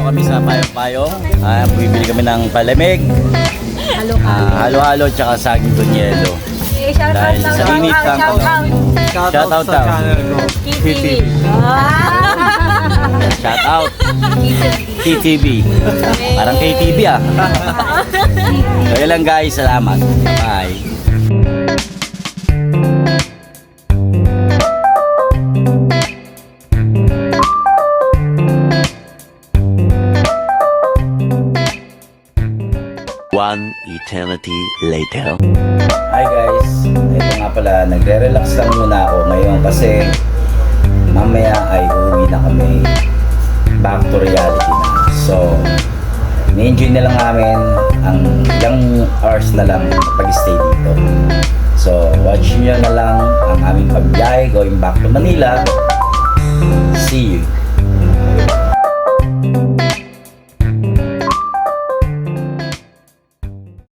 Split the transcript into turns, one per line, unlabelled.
kami sa Payong-Payong. Bibili kami ng palamig. Halo-halo tsaka saging tunyelo. Dahil sa init lang. Shout out
sa channel ko.
TV.
Shout out. TTV. Parang KTV ah. So yun lang guys. Salamat. Bye.
One eternity later.
Hi guys. Ito nga pala. Nagre-relax lang muna ako ngayon kasi mamaya ay uuwi na kami. Back to reality na. So, ni-enjoy na lang namin ang ilang hours na lang pag-stay dito. So, watch nyo na lang ang aming pagbiyahe going back to Manila. See you.